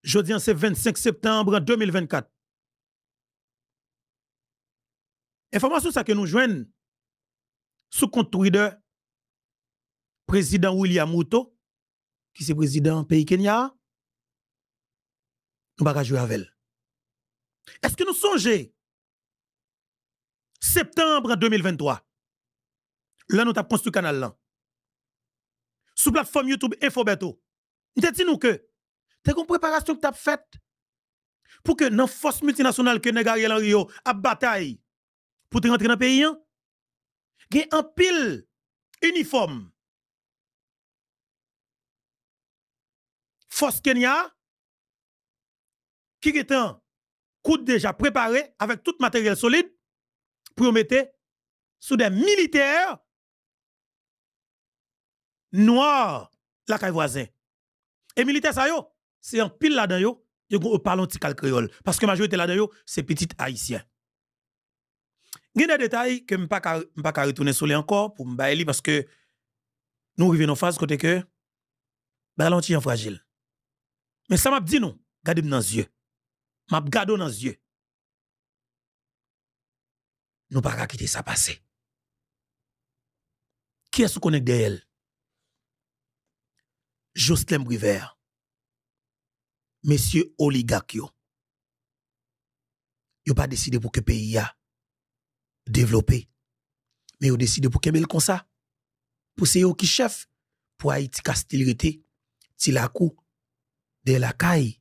Jeudi, c'est 25 septembre 2024. Information ça que nous joignons sous compte Twitter président William Ruto, qui est président pays Kenya. Nous ne pouvons pas jouer avec elle. Est-ce que nous songeons septembre 2023, là nous avons construit le canal là. Sous plateforme YouTube Infobeto. Nous avons dit nous que tu as une préparation que tu as faite pour que dans la force multinationale que Ariel Henry a bataille pour te rentrer dans le pays, il y a un pile uniforme. Force Kenya qui est un coup déjà préparé avec tout matériel solide pour mettre sous des militaires noirs la caille voisin. Et militaires ça yo, c'est un pile là-dedans yo, yo parlent petit créole parce que majorité là-dedans c'est petit haïtien. Il y a des détails que je ne peux pas retourner sur les encore pour me bailler parce que nous arrivons en phase côté que ballon est fragile. Mais ça m'a dit nous, regardez dans les yeux. M'a regardé dans les yeux. Nous pas quitter ça passer. Qui est-ce qu'on est derrière? Jocelyn Briver. Messieurs oligarques yo. Yo pas décidé pour que le pays a développé. Mais yo décidé pour qu'il comme ça. Pour c'est yo qui chef pour Haïti Castilité, Tilakou, de la caille,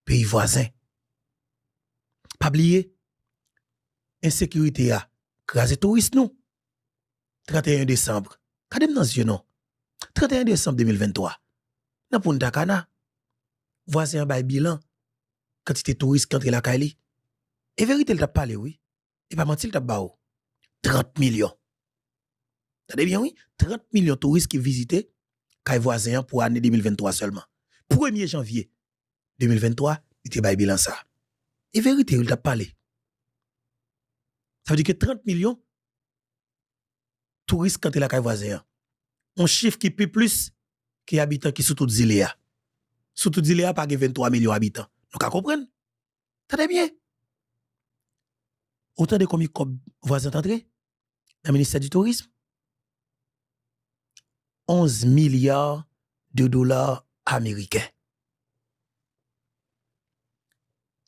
pays voisin. Pas oublier, insécurité a crasé touriste nous. 31 décembre. Kadem dans yeux non. 31 décembre 2023. Dans Punta Cana, voisin bay bilan quantité touriste qui entre la caille. Et vérité il t'a parlé oui. Et pas mentir il t'a ba 30 millions. T'as bien oui, 30 millions de touristes qui visitaient caille voisin pour l'année 2023 seulement. 1er janvier 2023, il te bay bilan ça. Et vérité, il t'a parlé. Ça veut dire que 30 millions touristes quand il a voisin. Un chiffre qui peut plus que habitants qui sont tous Zilea. Sous tout Zilea, pas 23 millions d'habitants. Donc, à comprendre? T'as bien? Autant de combien de voisins entrés dans le ministère du Tourisme? 11 milliards de dollars américains.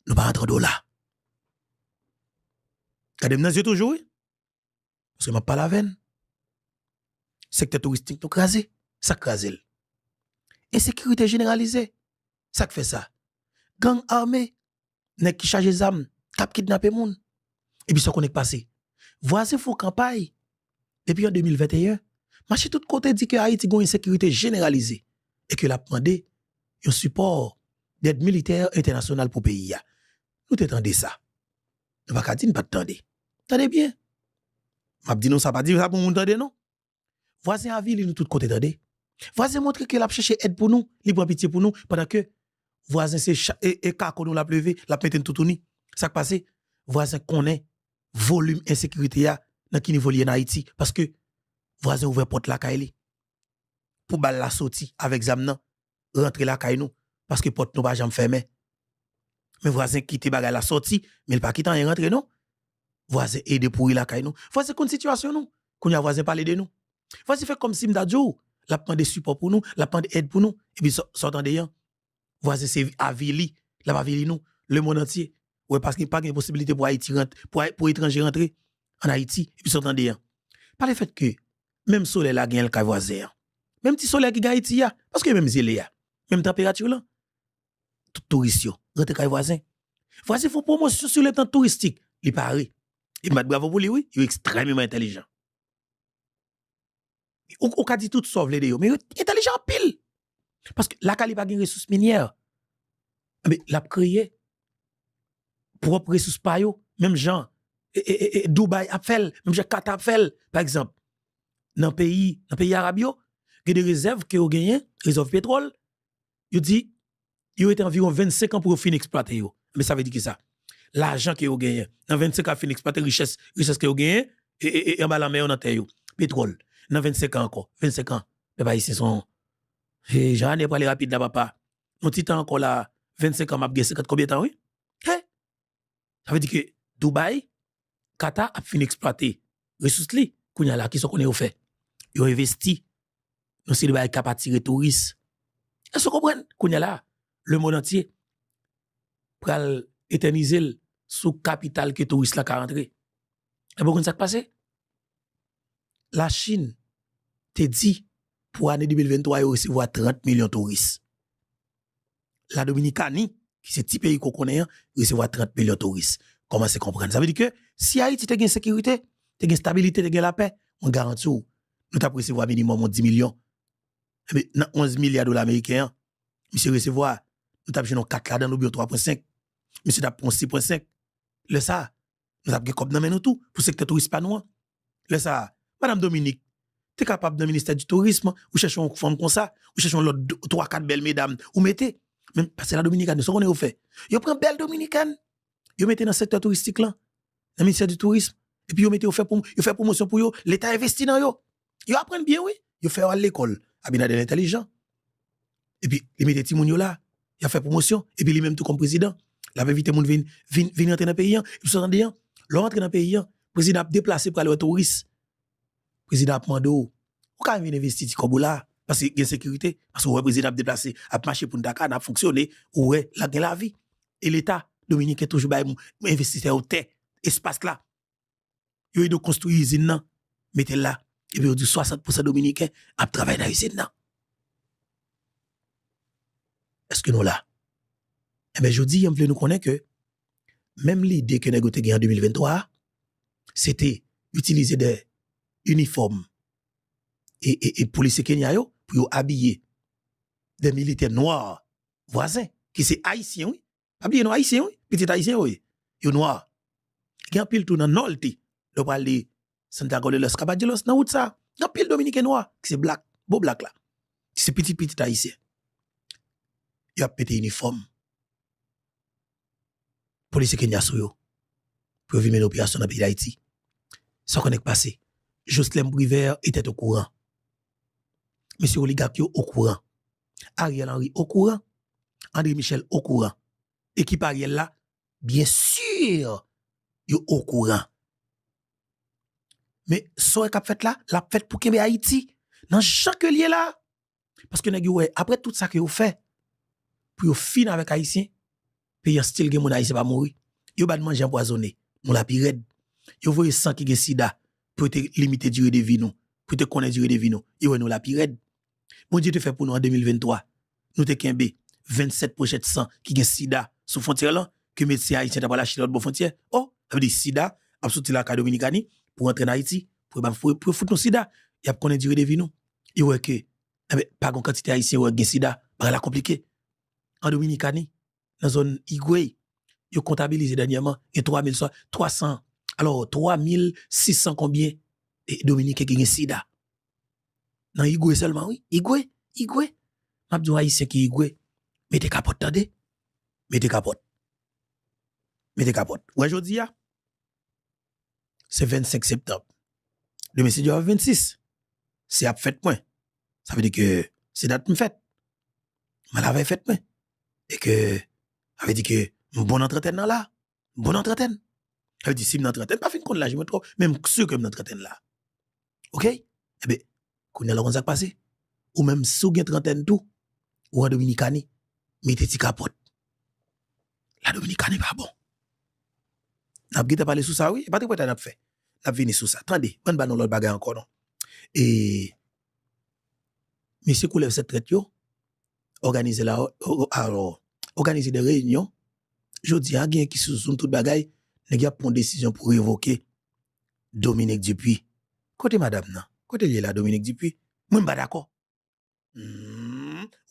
Nous pas entrer $. Regardez dans yeux toujours, parce que je pas la veine. Secteur touristique nous crasé, ça crasé. Insécurité généralisée, ça fait ça. Gang armé, nek qui charge des armes, cap kidnapper moun. Et puis ça qu'on est passé. Voisin font campagne depuis en 2021. Marché tout côté dit que Haïti a une insécurité généralisée et que l'a demandé un support d'aide militaire internationale pour le pays. Nous t'attendons ça. Nous ne pouvons pas dire pas attendre. Attendez bien. M'a dit non ça pas dire ça pour nous attendre non. Voisin a ville nous tout côté attendez. Voisin montre que l'a cherché aide pour nous, li prend pitié pour nous pendant que voisin c'est et kako nous l'a levé, l'a mettre tout ni. Ça passé voisin connaît volume insécurité a dans qui niveau li en Haïti parce que voisin ouvert porte la caille pour bal la sortie avec zamnan rentrer la caille nous parce que porte nous pas jamais fermé. Mais voisin quitte bagay la sortie mais il pas quitter en rentrer non. Voisin aider pour la caille nous. Voisin une situation nous. Qu'on y a voisin parler de nous. Voisin fait comme si m'dadjou la prend des support pour nous, la prend aide pour nous et puis sortant de yan. Voisin c'est avili, la pas avili nous le monde entier. Ouais parce qu'il n'y a pas de possibilité pour Haïti pour étranger rentrer en Haïti et puis sortant de yan. Par le fait que même soleil la gagne le voisin. Même petit soleil qui gagne Haïti parce que même zélé ya. Même température là. Tout touriste yo, rentre kay voisin. Voisin font promotion sur le temps touristique, li paré. Il m'a bravo pour lui oui, il est extrêmement intelligent. Ou ka dit tout sauve les de yo, mais intelligent pile. Parce que la Cali pas de ressources minières. Mais l'a créé propre ressources pa yo, même gens Dubaï a fait, même gens Qatar a fait par exemple. Dans pays arabe yo, il y a des réserves que yo gagné, réserve pétrole. Yo dit yo été environ 25 ans pour finir exploiter yo. Mais ça veut dire que ça l'argent que yo gagné dans 25 ans finir exploiter richesse que yo gagné et en bas la mer dans terre yo, pétrole. Dans 25 ans encore, 25 ans. Les pays ici sont j'en ai parlé rapide là papa. On petit temps encore là 25 ans, m'a gagné 50 combien de temps, oui? Hey? Ça veut dire que Dubaï, Qatar a fini exploiter ressources li, kounya là, qui sont qu'on est au fait. Ils ont investi, dans ces Dubaï qui a attiré touristes. Est-ce que vous comprenez? Kounya là, le monde entier, pour éterniser sous capital que touristes là qui rentré. Et vous ça qui passe? La Chine te dit, pour l'année 2023, il recevoir 30 millions de touristes. La Dominicanie, qui c'est petit pays qu'on connaît, recevoir 30 millions de touristes. Comment c'est comprendre? Ça veut dire que si Haïti te gagne sécurité, te gagne stabilité, te gagne la paix, on garantit nous t'as recevoir minimum 10 millions. Mais dans 11 milliards de dollars américains, monsieur recevoir, nous t'as besoin 4 là dans nos 3.5. Monsieur t'as 6.5. Le ça, nous avons comme dans nous tout pour secteur tourisme pas nous. Le ça, madame Dominique, tu es capable dans le ministère du tourisme, ou cherchez une femme comme ça, ou cherchez 3-4 belles mesdames, ou mettez, même parce que la Dominicaine, ce qu'on est au fait. Vous prenez belle Dominicaine, vous mettez dans le secteur touristique là, dans le ministère du tourisme, et puis vous mettez, vous faites promotion pour vous, l'État investit dans vous. Vous apprenez bien, oui. Vous faites à l'école, à bien de l'intelligent. Et puis, vous mettez Timounio là, il a fait promotion, et puis lui-même tout comme président. Il avait invité les gens venir entrer dans le pays, et puis se rendre, leur entrer dans le pays, le président a déplacé pour aller aux touristes. Le président a demandé, ou quand il investir comme là, parce qu'il y a sécurité, parce que le président a déplacé, a marché pour Dakar, a fonctionné, ouais, la vie. Et l'État dominicain toujours investisseur au terre, espace là. Il a construit une usine, mettez là, et puis il dit 60% dominicains a travaillé dans l'usine là. Est-ce que nous là? Eh bien, je dis, on veut nous connaître que même l'idée que nous avons gagné en 2023, c'était utiliser des uniformes et policiers kenyans pour habiller des militaires noirs voisins, qui c'est haïtiens, oui. Habiller nos haïtiens, oui. Petit haïtien, oui. Ils noirs. Il y a un pile tout dans Nolti. De parler Santiago de los Caballeros, dans route ça. Il y a un pile dominicain noir, qui c'est black, beau black là. C'est petit haïtien. Il a pété uniforme. Police Kenya sou yo. Pour vivre une opération dans le pays d'Haïti. Ça qu'on est passé. Jocelyn Briver était au courant. Monsieur Oligarque au courant. Ariel Henry au courant. André Michel au courant. Équipe Ariel là, bien sûr, yo au courant. Mais ce qu'a fait là, la fait pour Kembe Haïti. Dans chaque lieu là. Parce que après tout ça que vous fait, pour finir avec Haïtien, pays en style gen moun Haïtien pas mourir. Yo ba manger empoisonné, moun la pi red. Yo voye sang qui gen sida pour te limiter durée de vie nous, pour te connaître durée de vie nous. Yo nous la pi red. Mon Dieu te fait pour nous en 2023. Nous te kembe 27 pochettes sang qui gen sida sous frontière là que médecin haïtien t'a pas lâché l'autre frontière. Oh, ça veut dire sida a sorti la Dominicani pour entrer en Haïti pour foutre nos sida, y a connaître durée de vie nous. Yo ouais que pas gon quantité haïtien ou gen sida, pas la compliqué. En Dominicani, dans la zone Igwe, ils ont comptabilisé dernièrement, et 300, alors 3600 combien, et Dominique qui ont sida. Dans Igwe seulement, oui. Igwe. M'a dit haïtien qui Igwe. Mettez capote, tendez. Mettez capote. Ouais, je dis, c'est 25 septembre. Le message 26. C'est à fête point. Ça veut dire que c'est date me fête. Mal avait fête point. Et que, ça veut dire que, bon entretien là. Bon entretien. Ça veut dire, si mon entretien, pas fin de compte là, je me trouve, même sûr que mon entretien là. OK? Eh bien, qu'on a la ça passé. Ou même sous une trentaine tout, ou en Dominicanie, mettez ti capote. La Dominicanie pas bon. N'a pas parlé sous ça, oui? Pas de quoi t'as fait. N'a venu sous ça. Attendez, bonne banon l'autre bagage encore, non? Et, monsieur Koulev cette traite, yo, organiser des réunions. Je dis à quelqu'un qui sous toute bagaille, il a pris une décision pour révoquer Dominique Dupuis. Côté madame, non? Côté lié là, Dominique Dupuis. Moi, je pas d'accord. Vous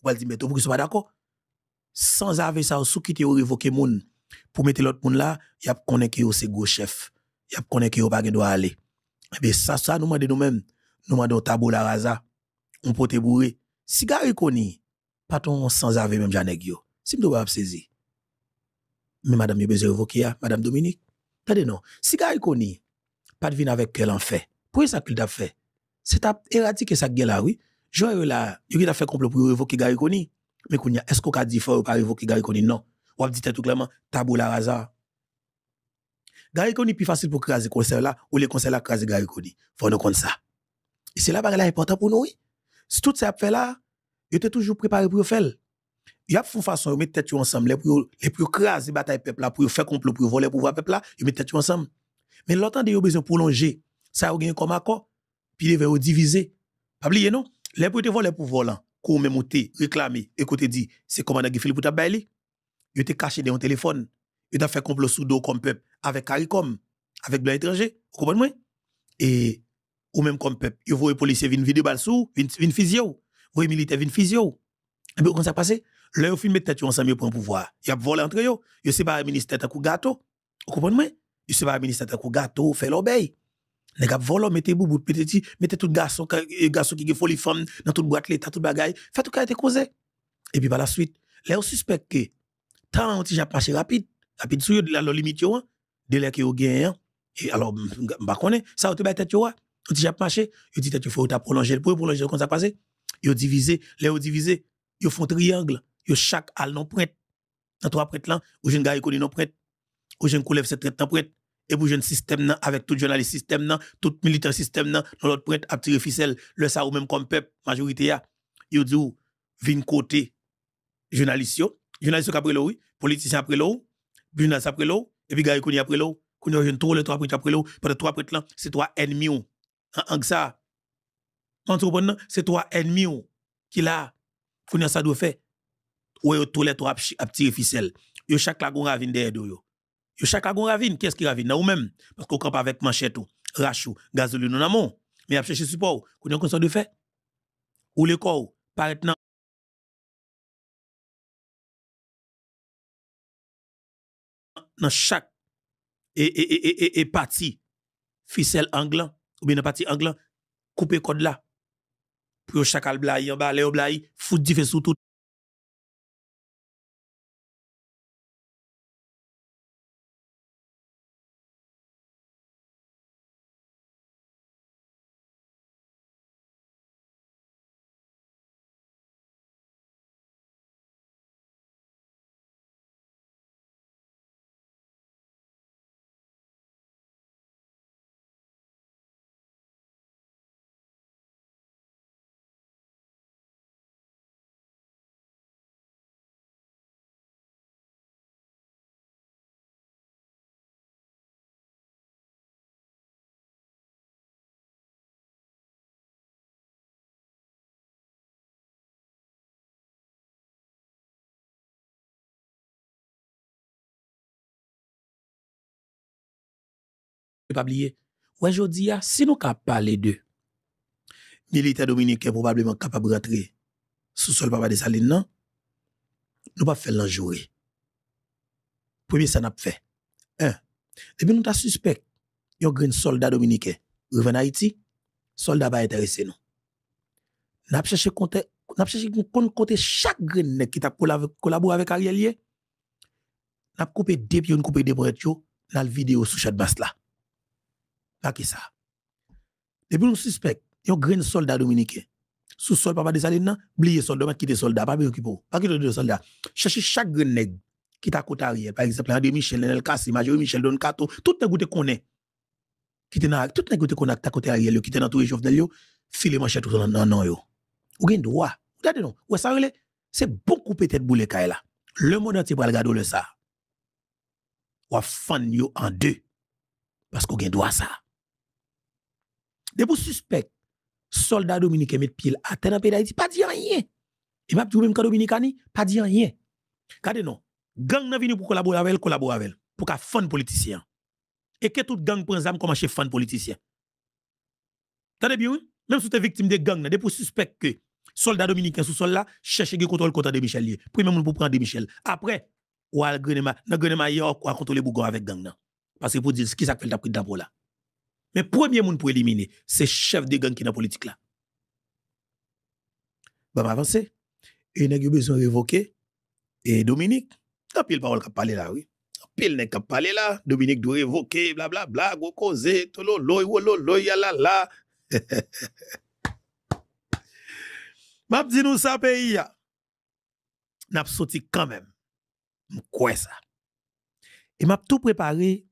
allez dire, mais vous ne pas d'accord? Sans avoir ça, sous qui te révoquer moun, pour mettre l'autre moun là, il y a connaît que c'est gros chef. Il y a connaît que pas doit aller. Eh bien, ça, nous demandons nous-mêmes, nous demandons tabou la raza, on peut te bourrer. Si gars connaît, pas ton sans avoir même Janeg yo. Si me doit saisir. Mais madame, il besoin révoquer, madame Dominique. Attendez non. Si gars connaît, pas de venir avec quel en fait. Pour ça qu'il t'a fait. C'est à éradiquer ça gueule là, oui. Joël là, il a fait complot pour révoquer gars connaît. Mais qu'on y a, est-ce qu'on a dit faut pas révoquer Gary Conny? Non. On a dit tout clairement, tabou la rasa. Gary Conny plus facile pour craser conseil là, ou les conseils là craser Gary Conny. Faut nous connaître ça. Et c'est là que c'est important pour nous, oui. Si tout ça fait là, il était toujours préparé pour le faire. Il y a une façon de mettre tête ensemble, les plus craser bataille peuple là, pour faire complot, pour voler pouvoir peuple là, ils mettent tête ensemble. Mais l'autre de besoin prolonger, ça a gagné comme accord, puis il va diviser. Pas oublier non, les pour te voler pour voler, qu'on même monter, réclamer, écoutez dit, c'est commandant Guy Philippe pour ta bailler. Il était caché dans un téléphone, il a fait complot sous dos comme peuple avec CARICOM, avec blanc étranger, vous comprenez? Et ou même comme peuple, il voit les policiers venir vider balle sous, venir physio, vous voyez militaires venir physio. Et bien comment ça passe? Là, ils mettent tête ensemble pour un pouvoir. Il y a volé entre eux, il c'est pas un ministère de gâteau, vous comprenez? Il c'est pas un ministère de gâteau, fait l'obéi. Les gars volent, mettez boubou, mettez tout garçon qui folie femme dans toute boîte l'état, tout bagaille, fait tout cas été causé. Et puis par la suite, là on suspecte que tant on t'y marché rapide sur la limite yo, de là que yo gagne. Et alors bah connaît, ça on te bat tête yo, on t'y marché, yo dit tête yo faut ta prolonger pour prolonger comme ça passer. Yo divisé, là yo divisé, yo font triangle, yo chaque al non prête. Dans trois prêtes là, ou jeune gars connaît non prête, ou jeune coulève cette traitement prête. Et pour jeune système nan, avec tout journaliste système nan, tout militant système nan, dans l'autre prête à tirer ficelle, le ça ou même comme peuple, majorité ya, yo dit ou, vin côté, journaliste yo après l'eau, politicien après l'eau, journaliste après l'eau, et puis gars konni après l'eau, konni jeune tout les trois prêtres après l'eau, parce que trois prêtres là, c'est trois ennemis ou. En ça, c'est trois ennemis ou, qui là, konni ça doit faire, ou yo tout les trois à tirer ficelle, yo chaque la gon ravine derrière yo. Yo chaque lagon ravine, qu'est-ce qui ravine? Ou même, parce qu'on campe avec manchette, rachou, gasoline en amont, mais a cherché support, qu'on a consent de fait. Ou le corps, paraît dans chaque et partie, ficelle anglan, ou bien dans partie anglan, couper code là, pour chaque alblaï, en bas, les oblaï, fout du fait sous tout. Pas oublier. Ouais, je dis, si nous capable parler de militaire dominicain probablement capable de rentrer sous sol papa de Saline, non, nous pas faire l'enjouer. Premier, ça n'a pas fait. Un. Et puis nous ta suspect, yon grand soldat dominicain, reven Haïti, soldat pas intéressé nous. N'a cherché compter chaque grain qui t'a collaboré avec Ariel. N'a coupé deux pieds, coupé deux bras dans la vidéo sous chat basse là. Pas que ça. Depuis nous suspect, yon grand soldat dominicain. Sous sol papa des salines, oubliez soldat, quitter soldat, pas préoccupé. Pas quitter de soldat. Cherchez chaque grain qui t'a côté Ariel. Par exemple, André Michel, Nenel Kassi, Major Michel, Don Kato, tout le monde connaît. Qui te na tout nèg te connecte à côté Ariel qui te dans tout Jovenel yo filer manchette tout non yo ou gen droit regardez non ouais ça relé c'est beaucoup peut-être boule kay là le monde entier va regarder le ça ou fan yo en deux parce qu'on gen droit ça de pour suspect soldat dominicain met pied à terre dans pays d'Haïti pas dit rien et m'a dit même quand dominicani pas dit rien regardez non gang n'a venu pour collaborer avec pour ka fan politicien et que tout gang prend zam comme chef fan politicien. Tendez bien, oui? Même si tu es victime de gang, de pour suspect que soldat dominicain sous sol là, cherche de contrôle contre de Michel. Premier monde pour prendre de Michel. Après, ou al grenema, na grenema yo ou contrôler Bougon avec gang nan. Parce que pour dire ce qui ça fait t'a pris d'apo là. Mais premier monde pour éliminer, c'est chef de gang qui dans politique là. Bon avancer. Et nèg yo besoin révoquer et Dominique, tant pile parole qu'a parler là oui. Pile nèg qu'a parler là, Dominique doit révoquer bla bla bla, go causer, tolo yala la. M'a dit nous ça pays ya. n'a sorti quand même. Quoi ça? Et m'a tout préparé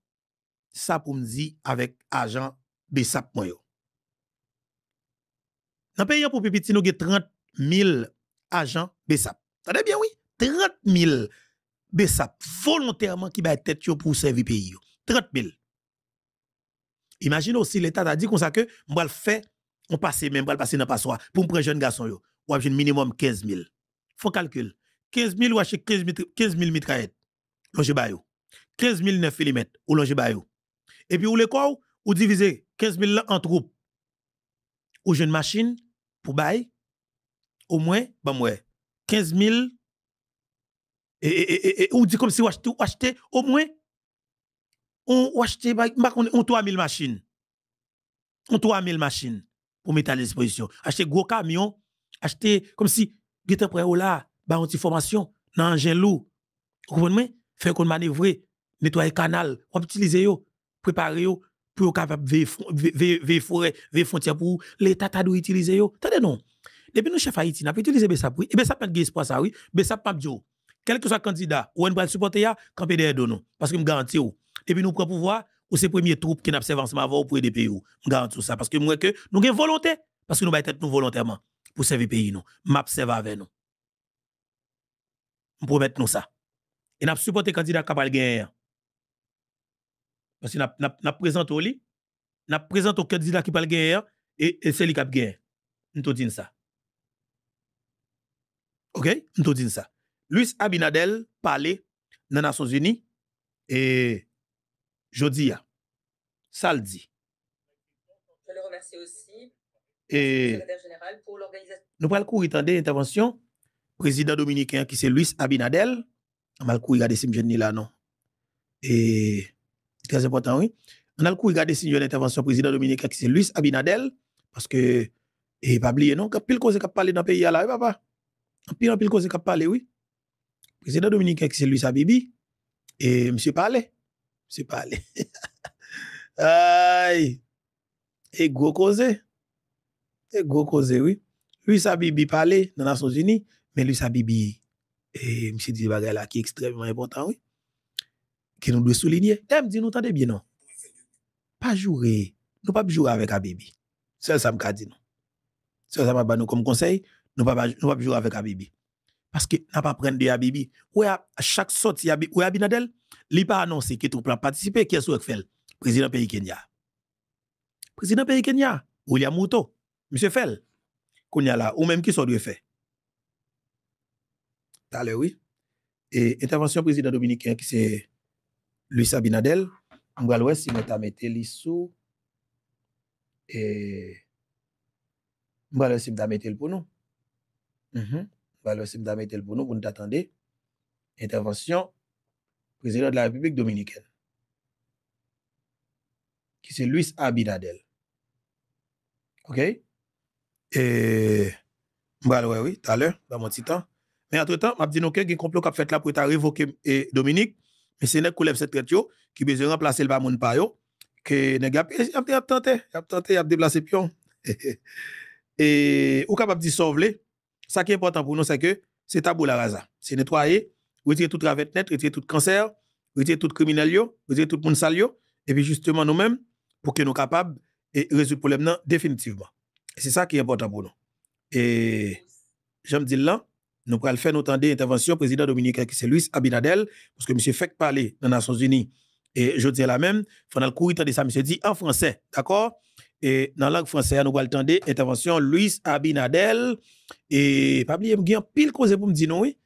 ça pour me dire avec agent Bessap moi yo. Dans le pays pour Pipiti, nous avons 30 000 agents Bessap. Ça veut bien oui? 30 000 Bessap volontairement qui va tête pour servir le pays. 30 000. Imagine aussi l'État a dit comme ça que on va le faire, on passe même, on va le passer dans le passoire pour me prendre jeune garçon yo. Ou avoir minimum 15 000. Faut calcul. 15 000 ou acheter 15 000 mètres carrés. Longe ba yo. 15 000 9 mm ou longe ba yo. Et puis ou le quoi ou diviser 15 000 en troupes. Ou jeune machine pour bail au moins ben moi 15 000 et ou dit comme si ou acheter au moins on acheter on 3 000 machines. On 3 000 machines pour mettre à disposition. Acheter gros camion, acheter comme si gete prêt là, ba une formation dans engin lourd. Vous comprenez? Faire qu'on manœuvrer, nettoyer canal, on utiliser yo, préparer yo pour capable veiller forêt, veiller frontière pour l'état ta doit utiliser yo. Attendez non. Depuis nous chef Haïti, n'a pas utilisé Bessap oui. Et Bessap pas de espoir ça oui. Bessap pas dio. Quel que soit candidat, ou on va supporter ya, camper derrière nous parce que me garantis ou. Depuis nous prend pouvoir ou c'est premier troupe qui n'a pas avancement avant pour aider pays ou. Me garantis ça parce que moi que nous avons volonté parce que nous va être nous volontairement pour servir pays nous. M'observe avec nous. On promet nous ça. Et n'a supporté candidat capable gagner. Parce que n'a présenté au lit, n'a présenté au candidat qui parle gagner et c'est lui qui a gagné. Nous te disons ça. OK? Nous te disons ça. Luis Abinadel parlait dans les Nations Unies et jodi a ça le dit. Je le remercie aussi. Et secrétaire général pour l'organisation. Nous allons courir tendre intervention président dominicain qui c'est Luis Abinadel. On va courir regarder si je là non. Et c'est très important oui. On a le coup regarder si l'intervention président dominicain qui c'est Luis Abinadel parce que et pas oublier non que pile cause qu'a parler dans pays là papa. Pile cause qu'a parler oui. Président dominicain qui c'est Luis Abibi et monsieur parler. Monsieur parler. Aïe. Et gros cause. Et gros cause oui. Luis Abibi parler dans les Nations Unies mais Luis Abibi et monsieur dit bagay là qui est extrêmement important oui. Que nous devons souligner. Elle dit nous tendez bien non. Pas jouer. Nous pas jouer avec Abibi. C'est ça me dit non. C'est ça m'a nous comme conseil, nous pas jouer avec Abibi. Parce que n'a pas prendre de Abibi. Ouais à chaque sortie Abibi, ouais Abinadel, li pas annoncé que tout plan participer qui est sur fait président pays Kenya. Président pays Kenya, William Ruto, monsieur Fel. Kenya là ou même qui soit doit faire. T'allez oui. Et intervention président dominicain qui c'est Luis Abinadel, on va voir si meta mettre li sous et on va voir si meta mettre pour nous. On va voir si meta mettre pour nous nous attendre. Intervention président de la République dominicaine qui c'est Luis Abinadel. OK? Et on va voir oui, tout à l'heure dans mon petit temps. Mais entre-temps, m'a dit nous que un complot qu'a fait là pour ta révoquer Dominique. Mais c'est nèg koulève cette traite yo qui besoin remplacer le bamon pa yo que nèg a tenté a déplacer pion et ou capable di sauver ça qui est important pour nous c'est que c'est tabou la rasa c'est nettoyer retirer tout travers net retirer tout cancer retirer tout criminel yo retirer tout monde sale yo et puis justement nous mêmes pour que nous capables et résoudre problème nan définitivement c'est ça qui est important pour nous et j'aime dire là nous pourrons faire notre intervention président dominicain qui c'est Luis Abinadel parce que monsieur fait parler dans les Nations Unies et je dis la même faut dans le courrier de ça monsieur dit en français d'accord et dans la langue française nous allons entendre intervention Luis Abinadel et pas oublier me pile cause pour me dire non oui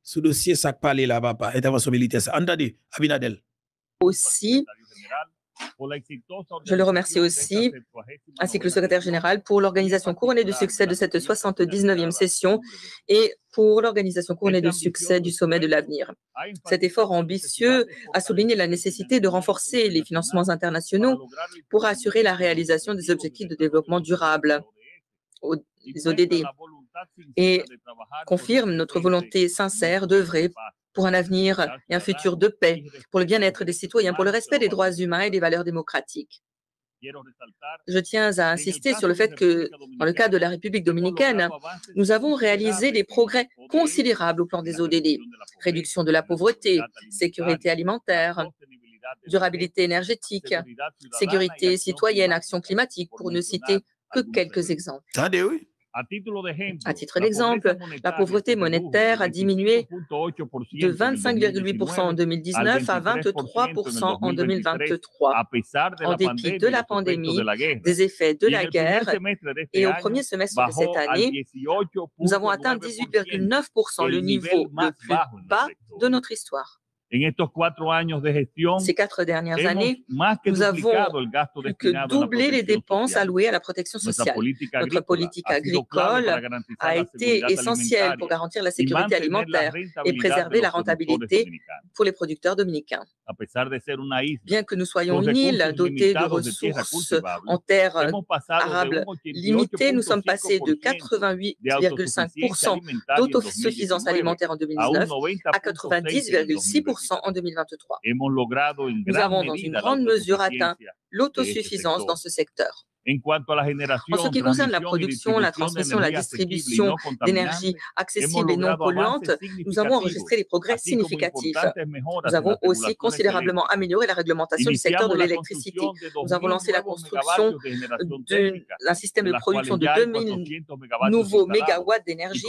ce dossier ça parler là papa intervention militaire ça entendez Abinadel aussi. Je le remercie aussi, ainsi que le secrétaire général, pour l'organisation couronnée de succès de cette 79e session et pour l'organisation couronnée de succès du sommet de l'avenir. Cet effort ambitieux a souligné la nécessité de renforcer les financements internationaux pour assurer la réalisation des objectifs de développement durable, les ODD, et confirme notre volonté sincère d'œuvrer pour un avenir et un futur de paix, pour le bien-être des citoyens, pour le respect des droits humains et des valeurs démocratiques. Je tiens à insister sur le fait que, dans le cas de la République dominicaine, nous avons réalisé des progrès considérables au plan des ODD. Réduction de la pauvreté, sécurité alimentaire, durabilité énergétique, sécurité citoyenne, action climatique, pour ne citer que quelques exemples. Attendez, oui. À titre d'exemple, la pauvreté monétaire a diminué de 25,8% en 2019 à 23% en 2023, en dépit de la pandémie, des effets de la guerre. Et au premier semestre de cette année, nous avons atteint 18,9%, le niveau le plus bas de notre histoire. Ces 4 dernières années, nous avons plus que doublé les dépenses allouées à la protection sociale. Notre politique agricole a été essentielle pour garantir la sécurité alimentaire et préserver la rentabilité pour les producteurs dominicains. Bien que nous soyons une île dotée de ressources en terres arables limitées, nous sommes passés de 88,5% d'autosuffisance alimentaire en 2019 à 90,6% en 2023. Nous avons dans une grande mesure atteint l'autosuffisance dans ce secteur. En ce qui concerne la production, la transmission, la distribution d'énergie accessible et non polluante, nous avons enregistré des progrès significatifs. Nous avons aussi considérablement amélioré la réglementation du secteur de l'électricité. Nous avons lancé la construction d'un système de production de 2000 nouveaux mégawatts d'énergie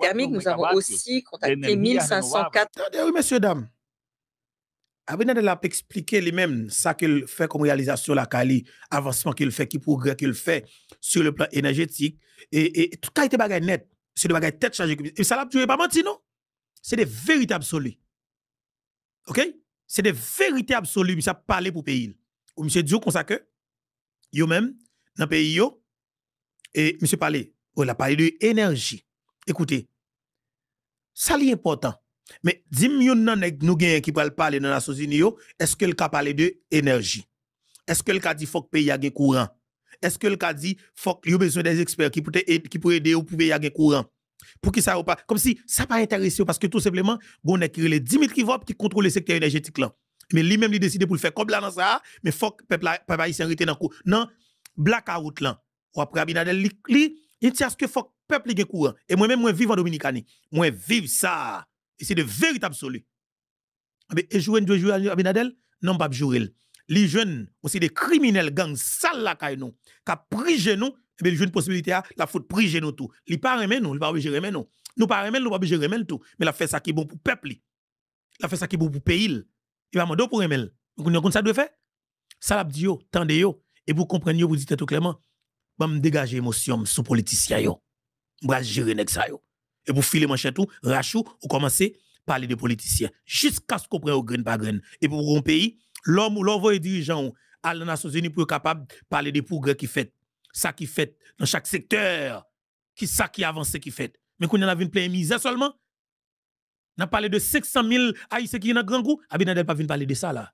thermique. Nous avons aussi contacté 1504. Attendez, oui, messieurs, dames. Abinadel a expliqué lui-même ça qu'il fait comme réalisation la Cali, avancement qu'il fait, qui progrès qu'il fait sur le plan énergétique et tout a été bagay net, c'est des bagay tête chargée. Et ça l'a pas menti non? C'est des vérités absolues. OK? C'est des vérités absolues, ça parler pour pays. Ou monsieur Dio comme ça que yo même dans pays yo et monsieur parler, il a parlé de énergie. Écoutez, ça li important. Mais dis-moi, nous qui parler dans la société, est-ce que le cas parle de énergie? Est-ce que le cas dit faut que le pays ait courant? Est-ce que le cas dit faut qu'il y ait besoin des experts qui pourraient aider au pays ait courant? Pour qui ça ou pas? Comme si ça pas intéressé parce que tout simplement, on a créé les 10 000 qui contrôlent le secteur énergétique là. Mais lui-même, il décide pour le faire comme là dans ça, mais faut que le peuple haïtien rete dans courant. Non, blackout là. Ou après Abinadel, il tient à ce que faut que le peuple ait courant. Et moi-même, moi vivre en Dominicanie. Moi vivre ça. Et c'est de vérité absolue. Et jouer Abinadel, non pas jouer. Les jeunes, aussi des criminels, gangs, sales la caille nous, qui a pris nous, et bien, une possibilité à la faute pris nous tout. Li pas remen nous, li pas obligé remen nous. Nous pas remen, nous pas obligé remen tout. Mais la fait ça qui est bon pour peuple. La fait ça qui est bon pour pays. Il va demander pour remen. Vous connaissez ça doit faire? Ça l'a dit yo, tendez yo, et vous comprenez yo, vous dites tout clairement, va me dégager émotion sous politicien yo. Va gérer nek ça yo. Et vous filez manchette tout, rachou, ou commencez à parler de politiciens. Jusqu'à ce qu'on prenne au grain par grain. Et pour un pays, l'homme ou l'envoyé dirigeant à les Nations Unies pour être capable de parler des progrès qui fait. Ça qui fait dans chaque secteur. Qui ça qui avance qui fait. Mais quand on a vu une pleine misère seulement, on a parlé de 500 000 Haïtiens qui sont dans grand goût. Abinadel pas venu parler de ça là.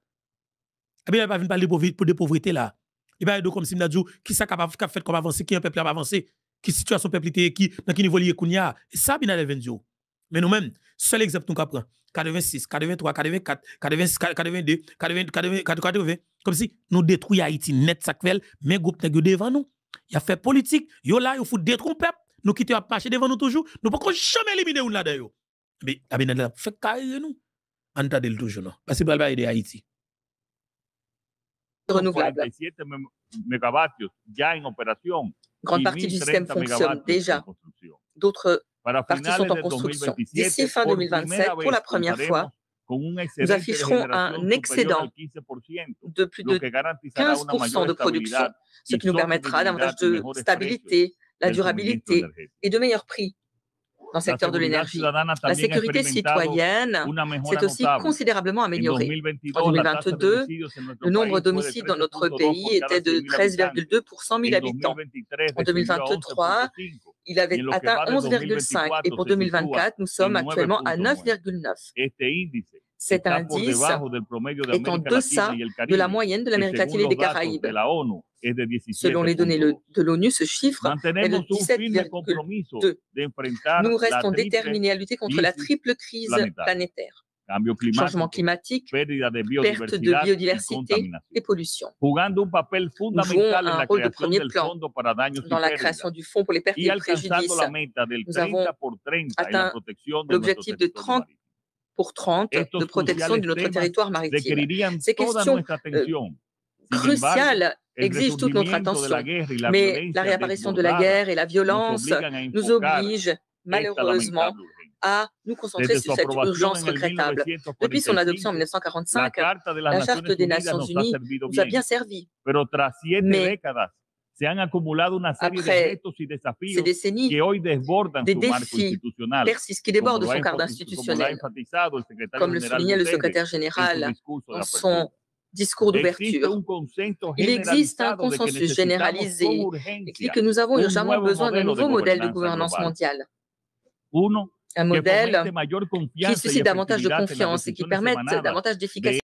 Abinadel pas venu parler de pauvreté là. Il va dire comme si dit qui ça capable fait comme avancer, qui un peuple a avancé. Qui situation peuple qui dans quel niveau lié kounya et ça Abinadel vendio mais nous même seul exemple nous prend 86 83 84 86 82 80 comme si nous détruit Haïti net ça fait mais groupe nèg devant nous il a fait politique yo là il faut détruire peuple nous quitter à marcher devant nous toujours nous pas jamais éliminer ou là d'ailleurs mais Abinadel fait carré nous entendez toujours non parce que va aider Haïti renouvelable 47 mégawatts ya en opération. Grande partie du système fonctionne déjà. D'autres parties sont en construction. D'ici fin 2027, pour la première fois, nous afficherons un excédent de plus de 15% de production, ce qui nous permettra davantage de stabilité, la durabilité et de meilleurs prix dans le secteur de l'énergie. La sécurité citoyenne s'est aussi considérablement améliorée. En 2022, le nombre d'homicides dans notre pays était de 13,2 pour 100 000 habitants. En 2023, il avait atteint 11,5 et pour 2024, nous sommes actuellement à 9,9. Cet indice est en deçà de la moyenne de l'Amérique latine et des Caraïbes. Selon les données de l'ONU, ce chiffre est de 17,2. Nous restons déterminés à lutter contre la triple crise planétaire. cambio changement climático, climatique, pérdida de perte de biodiversidad y biodiversité contaminación, et pollution. jugando un papel Jouons fundamental en un la rôle de creación premier del plan fondo para daños y dans la pérdidas création du fonds pour les pertes y et alcanzando préjudices. la meta del Nous avons 30 por 30 en la atteint protección de nuestro l'objectif de territorio 30 marítimo. pour 30 de Estos protection de cruciales notre temas territoire maritime. requerirían Ces toda questions nuestra atención. Sin embargo, cruciales el exigent toute notre resurgimiento de la attention. guerra y la Mais la violencia réapparition de la desbordada guerre et la nos violence obligan a nous enfocar obligent esta malheureusement lamentable urgencia. à nous concentrer Desde su sur cette aprobación urgence en el regrettable. Depuis son adoption en 1945, la 1945, Carta de las la Charte Naciones des Unidas Nations nos ha Unies servido nous a bien, bien servi. pero tras 7 Mais décadas se han acumulado una serie de après retos y ces desafíos décennies, que hoy desbordan des su marco défis institucional, persistent qui como débordent de lo ha son cadre como lo ha institutionnel, enfatizado el secretario comme le general soulignait le Guterres secrétaire en su général discurso de dans apertura. son discours Existe d'ouverture. un consenso Il existe un generalizado de que consensus necesitamos généralisé con qui dit urgencia que nous avons un urgemment nuevo besoin d'un modelo de nouveau modèle de gobernanza gouvernance global. mondiale. Uno Un que modèle fomente mayor qui confianza y suscite davantage de efectividad en las confiance et qui decisiones permette emanadas davantage de d'efficacité